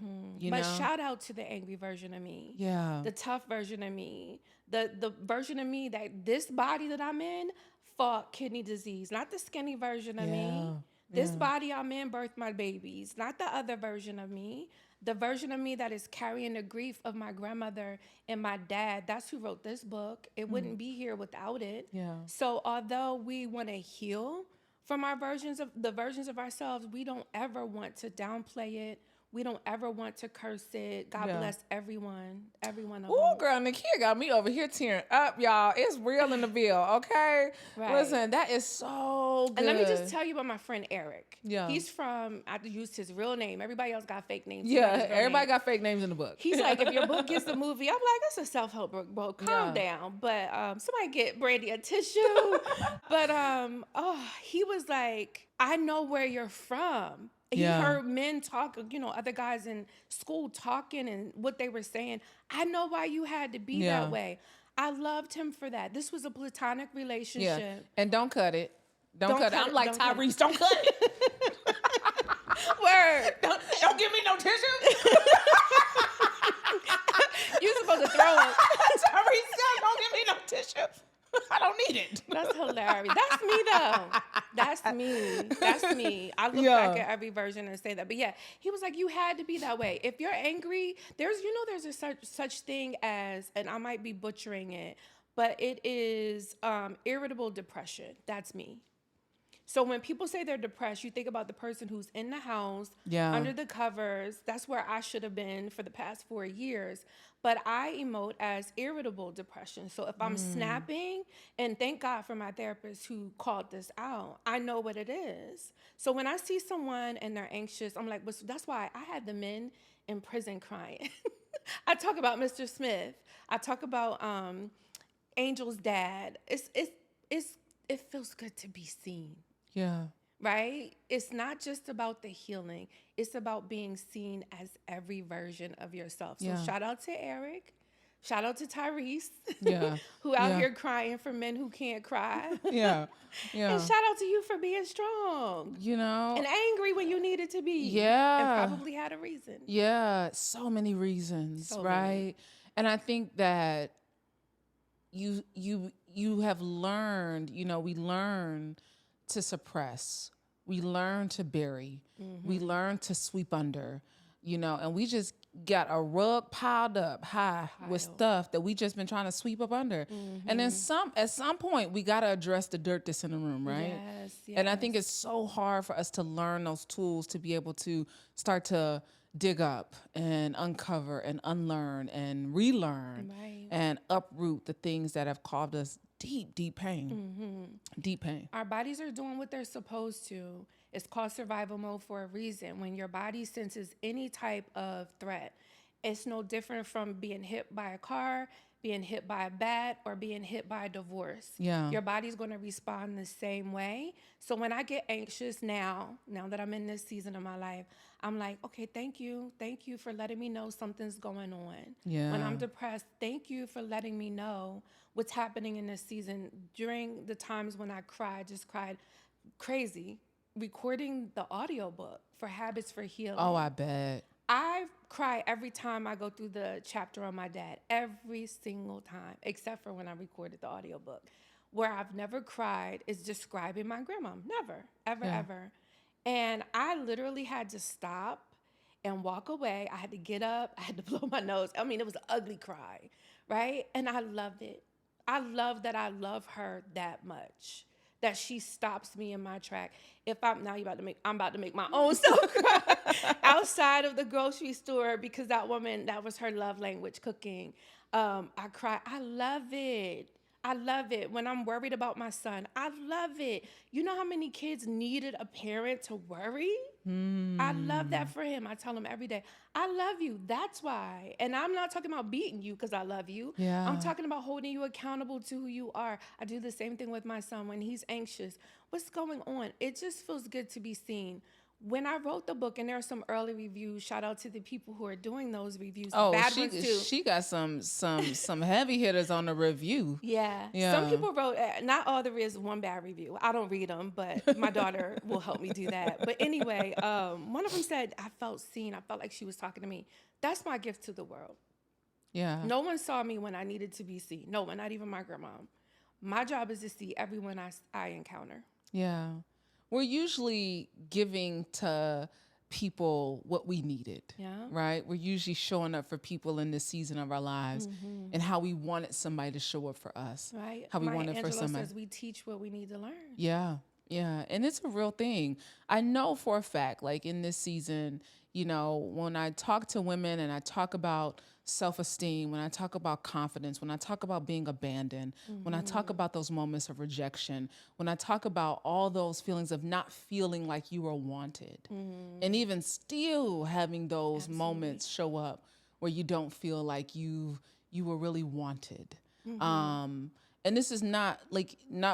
But shout out to the angry version of me. Yeah. The tough version of me. The version of me that this body that I'm in fought kidney disease, not the skinny version of me. This body I'm in birthed my babies, not the other version of me. The version of me that is carrying the grief of my grandmother and my dad. That's who wrote this book. It wouldn't be here without it. Yeah. So although we want to heal from our versions of ourselves, we don't ever want to downplay it. We don't ever want to curse it. God bless everyone of them. Ooh, girl, Nakeia got me over here tearing up, y'all. It's real in the bill, okay? Right. Listen, that is so good. And let me just tell you about my friend Eric. Yeah. He's I used his real name. Everybody else got fake names. Yeah, everybody got fake names in the book. He's like, if your book gets the movie, I'm like, that's a self-help book, bro. Calm down. But somebody get Brandi a tissue. But he was like, I know where you're from. He heard men talk, other guys in school talking and what they were saying. I know why you had to be that way. I loved him for that. This was a platonic relationship. Yeah. And don't cut it. Don't cut it. I'm like Tyrese, don't cut it. Word. Don't give me no tissue. You're supposed to throw it. Tyrese, don't give me no tissue. I don't need it. That's hilarious. That's me, though. That's me. I look back at every version and say that. But yeah, he was like, you had to be that way. If you're angry, there's a such thing as, and I might be butchering it, but it is irritable depression. That's me. So when people say they're depressed, you think about the person who's in the house, under the covers. That's where I should have been for the past 4 years. But I emote as irritable depression. So if I'm snapping, and thank God for my therapist who called this out, I know what it is. So when I see someone and they're anxious, I'm like, that's why I had the men in prison crying. I talk about Mr. Smith. I talk about Angel's dad. It feels good to be seen. Yeah. Right? It's not just about the healing. It's about being seen as every version of yourself. So shout out to Eric. Shout out to Tyrese. Who out here crying for men who can't cry. Yeah. And shout out to you for being strong. And angry when you needed to be. Yeah. And probably had a reason. Yeah. So many reasons, right? And I think that you have learned, we learn to suppress. We learn to bury. We learn to sweep under, and we just got a rug piled up high with stuff that we just been trying to sweep up under. And then at some point we got to address the dirt that's in the room, right? Yes. And I think it's so hard for us to learn those tools to be able to start to dig up and uncover and unlearn and relearn and uproot the things that have caused us deep pain. Deep pain. Our bodies are doing what they're supposed to. It's called survival mode for a reason. When your body senses any type of threat, it's no different from being hit by a car, being hit by a bat, or being hit by a divorce. Your body's going to respond the same way. So when I get anxious now that I'm in this season of my life, I'm like, okay, thank you for letting me know something's going on. When I'm depressed, thank you for letting me know what's happening in this season. During the times when I just cried crazy, recording the audiobook for Habits for Healing. Oh, I bet. I cry every time I go through the chapter on my dad, every single time, except for when I recorded the audiobook. Where I've never cried is describing my grandma. Never, ever. And I literally had to stop and walk away. I had to get up. I had to blow my nose. I mean, it was an ugly cry, right? And I loved it. I love that I love her that much, that she stops me in my track. I'm about to make my own self cry outside of the grocery store, because that woman, that was her love language, cooking. I cry. I love it. I love it. When I'm worried about my son, I love it. You know how many kids needed a parent to worry? I love that for him. I tell him every day, I love you. That's why. And I'm not talking about beating you because I love you. I'm Yeah. talking about holding you accountable to who you are. I do the same thing with my son when he's anxious. What's going on? It just feels good to be seen. When I wrote the book, and there are some early reviews, shout out to the people who are doing those reviews, Oh, bad ones too. she got some heavy hitters on the review. Yeah. Some Yeah. people wrote, not all there is one bad review. I don't read them, but my daughter will help me do that. But anyway, one of them said, I felt seen. I felt like she was talking to me. That's my gift to the world. Yeah. No one saw me when I needed to be seen. No one, not even my grandma. My job is to see everyone I encounter. Yeah. We're usually giving to people what we needed. Yeah. Right? We're usually showing up for people in this season of our lives and how we wanted somebody to show up for us. Right. How we Maya wanted for Angelou somebody. says we teach what we need to learn. Yeah. Yeah. And it's a real thing. I know for a fact, like in this season, you know, when I talk to women and I talk about self-esteem, when I talk about confidence, when I talk about being abandoned, when I talk about those moments of rejection, when I talk about all those feelings of not feeling like you are wanted, and even still having those moments show up where you don't feel like you were really wanted. And this is not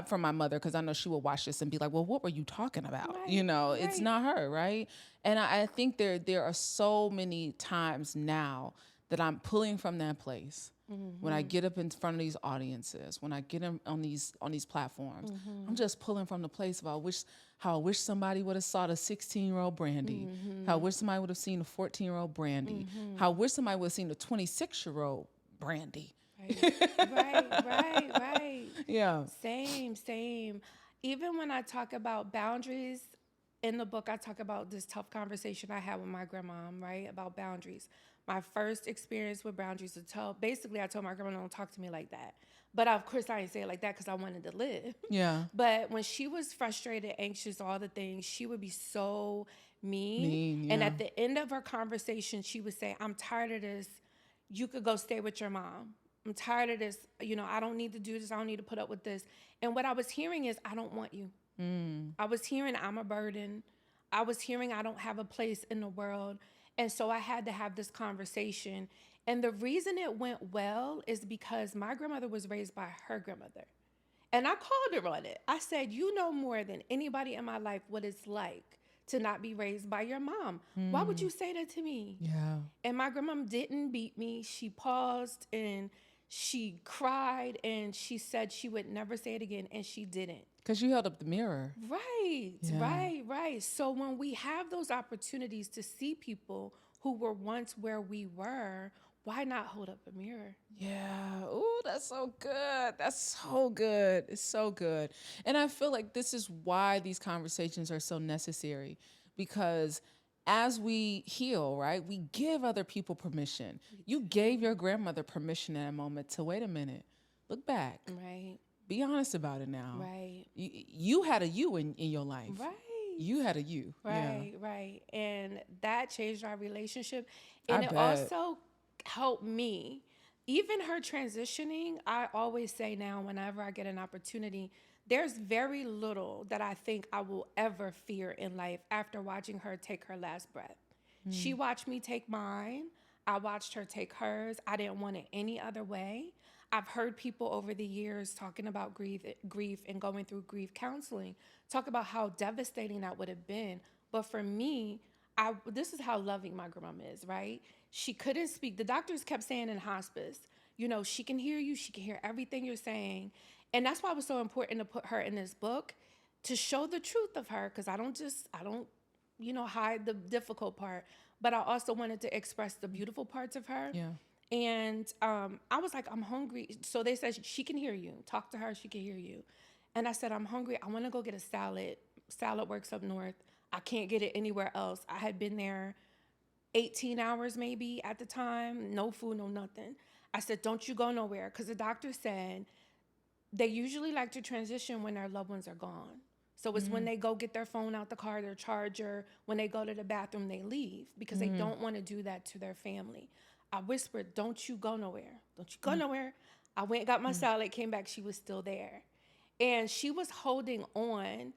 for my mother, because I know she will watch this and be like, well, what were you talking about? Right, You know, right. it's not her, right? And I think there are so many times now that I'm pulling from that place. When I get up in front of these audiences, when I get on these platforms, I'm just pulling from the place of how I wish somebody would have saw the 16-year-old Brandi, how I wish somebody would have seen the 14-year-old Brandi, how I wish somebody would have seen the 26-year-old Brandi. Right. Yeah. Same. Even when I talk about boundaries in the book, I talk about this tough conversation I had with my grandma, right? About boundaries. My first experience with boundaries basically I told my grandma, don't talk to me like that. But of course I didn't say it like that because I wanted to live. Yeah. But when she was frustrated, anxious, all the things, she would be so mean. And at the end of her conversation, she would say, I'm tired of this. You could go stay with your mom. I'm tired of this. You know, I don't need to do this. I don't need to put up with this. And what I was hearing is, I don't want you. I was hearing I'm a burden. I was hearing I don't have a place in the world. And so I had to have this conversation. And the reason it went well is because my grandmother was raised by her grandmother. And I called her on it. I said, you know more than anybody in my life what it's like to not be raised by your mom. Why would you say that to me? Yeah. And my grandma didn't beat me. She paused and she cried and she said she would never say it again, and she didn't. Because you held up the mirror. Right. So when we have those opportunities to see people who were once where we were, why not hold up a mirror? Yeah. Ooh, that's so good. That's so good. It's so good. And I feel like this is why these conversations are so necessary, because as we heal, right, we give other people permission. You gave your grandmother permission in that moment to wait a minute, look back. Right. Be honest about it now. Right. You had a you in your life. Right. You had a you. Right. And that changed our relationship. And I it bet. also helped me. Even her transitioning, I always say now, whenever I get an opportunity, there's very little that I think I will ever fear in life after watching her take her last breath. She watched me take mine. I watched her take hers. I didn't want it any other way. I've heard people over the years talking about grief and going through grief counseling, talk about how devastating that would have been. But for me, this is how loving my grandma is, right? She couldn't speak. The doctors kept saying in hospice, you know, she can hear you. She can hear everything you're saying. And that's why it was so important to put her in this book, to show the truth of her, because I don't, hide the difficult part, but I also wanted to express the beautiful parts of her. Yeah. And I was like, I'm hungry. So they said, she can hear you. Talk to her. She can hear you. And I said, I'm hungry. I want to go get a salad. Salad works up north. I can't get it anywhere else. I had been there 18 hours maybe at the time. No food, no nothing. I said, don't you go nowhere. Because the doctor said they usually like to transition when their loved ones are gone. So it's when they go get their phone out the car, their charger, when they go to the bathroom, they leave because they don't want to do that to their family. I whispered, don't you go nowhere. Don't you go nowhere. I went, got my salad, came back. She was still there. And she was holding on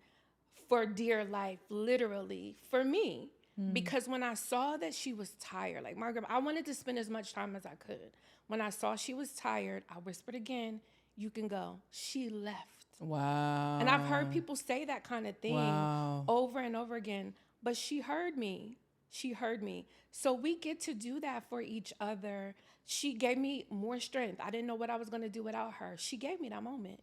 for dear life, literally, for me. Because when I saw that she was tired, like Margaret, I wanted to spend as much time as I could. When I saw she was tired, I whispered again, you can go. She left. Wow. And I've heard people say that kind of thing over and over again, but she heard me. She heard me. So we get to do that for each other. She gave me more strength. I didn't know what I was going to do without her. She gave me that moment.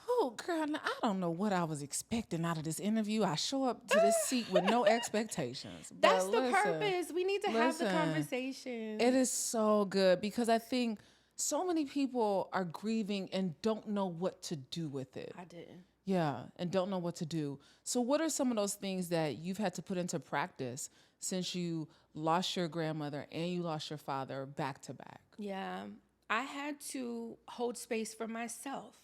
Oh, girl, now, I don't know what I was expecting out of this interview. I show up to this seat with no expectations. That's the purpose. We need to have the conversation. It is so good because I think so many people are grieving and don't know what to do with it. I didn't. Yeah, and don't know what to do. So what are some of those things that you've had to put into practice since you lost your grandmother and you lost your father back to back? Yeah, I had to hold space for myself.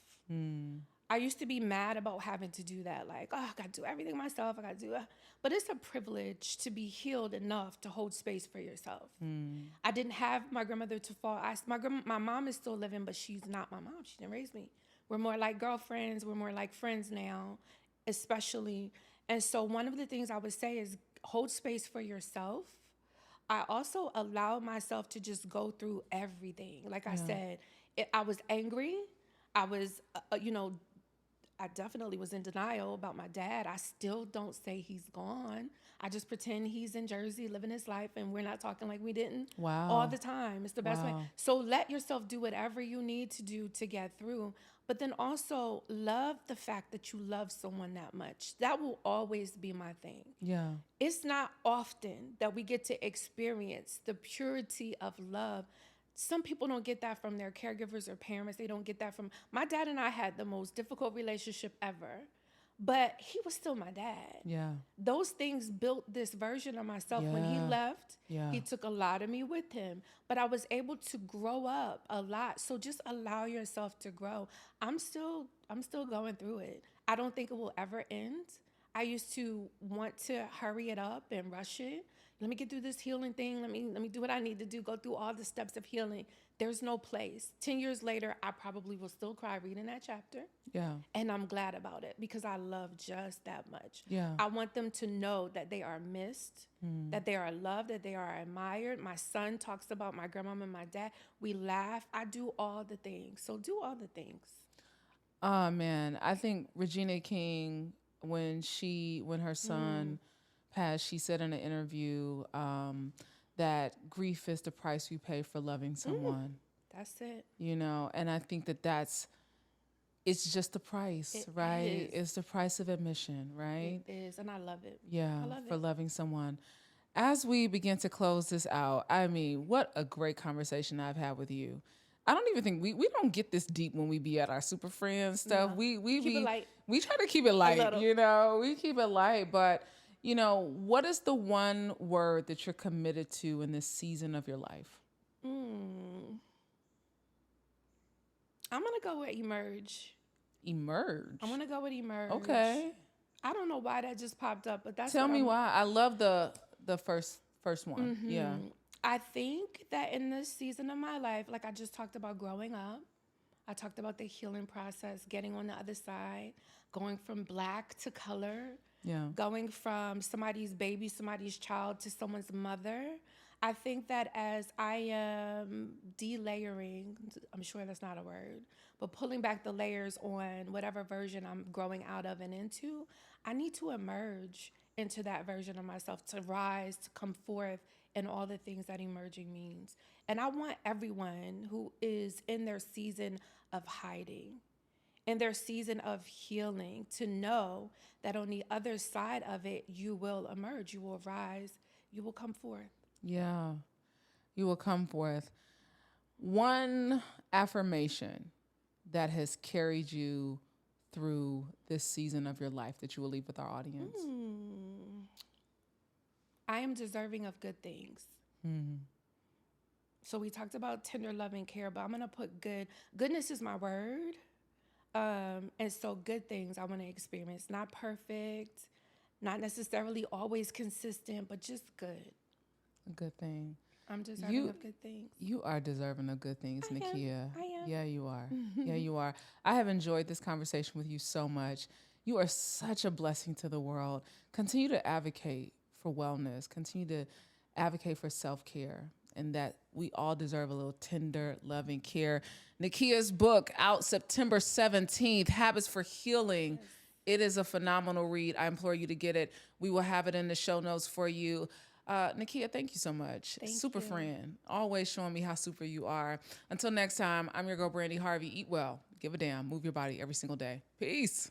I used to be mad about having to do that. Like, oh, I got to do everything myself. I got to do it. But it's a privilege to be healed enough to hold space for yourself. I didn't have my grandmother to fall. My mom is still living, but she's not my mom. She didn't raise me. We're more like girlfriends. We're more like friends now, especially. And so one of the things I would say is hold space for yourself. I also allowed myself to just go through everything. Like I said, I was angry. I was, I definitely was in denial about my dad. I still don't say he's gone. I just pretend he's in Jersey living his life and we're not talking like we didn't all the time. It's the best way. So let yourself do whatever you need to do to get through. But then also love the fact that you love someone that much. That will always be my thing. Yeah. It's not often that we get to experience the purity of love. Some people don't get that from their caregivers or parents. They don't get that from... My dad and I had the most difficult relationship ever, but he was still my dad. Yeah. Those things built this version of myself. When he left, he took a lot of me with him, but I was able to grow up a lot. So just allow yourself to grow. I'm still going through it. I don't think it will ever end. I used to want to hurry it up and rush it. Let me get through this healing thing. Let me do what I need to do, go through all the steps of healing. There's no place. 10 years later, I probably will still cry reading that chapter. Yeah. And I'm glad about it because I love just that much. Yeah. I want them to know that they are missed, that they are loved, that they are admired. My son talks about my grandmama and my dad. We laugh. I do all the things. So do all the things. Oh, man. I think Regina King, when her son passed, she said in an interview that grief is the price we pay for loving someone. That's it. And I think it's just the price, right? It's the price of admission, right? It is, and I love it. Yeah, I love for it. loving someone. As we begin to close this out, I mean, what a great conversation I've had with you. I don't even think we don't get this deep when we be at our super friends stuff. No. We Keep it light. We try to keep it light, we keep it light, but what is the one word that you're committed to in this season of your life? I'm going to go with emerge. Emerge? I'm going to go with emerge. Okay. I don't know why that just popped up, but that's Tell me why. I love the first one. Mm-hmm. Yeah. I think that in this season of my life, like I just talked about growing up, I talked about the healing process, getting on the other side, going from black to color, going from somebody's baby, somebody's child to someone's mother. I think that as I am delayering, I'm sure that's not a word, but pulling back the layers on whatever version I'm growing out of and into, I need to emerge into that version of myself, to rise, to come forth, and all the things that emerging means. And I want everyone who is in their season of hiding, in their season of healing, to know that on the other side of it, you will emerge, you will rise, you will come forth. Yeah, you will come forth. One affirmation that has carried you through this season of your life that you will leave with our audience. I am deserving of good things. So we talked about tender love and care, but I'm going to put good. Goodness is my word. And so good things I want to experience. Not perfect, not necessarily always consistent, but just good. A good thing. I'm deserving of good things. You are deserving of good things, Nakeia. I am. Yeah, you are. Yeah, you are. I have enjoyed this conversation with you so much. You are such a blessing to the world. Continue to advocate for wellness. Continue to advocate for self-care, and that we all deserve a little tender, loving care. Nakeia's book out September 17th, Habits for Healing. Yes. It is a phenomenal read. I implore you to get it. We will have it in the show notes for you. Nakeia, thank you so much. Super friend. Always showing me how super you are. Until next time, I'm your girl, Brandi Harvey. Eat well. Give a damn. Move your body every single day. Peace.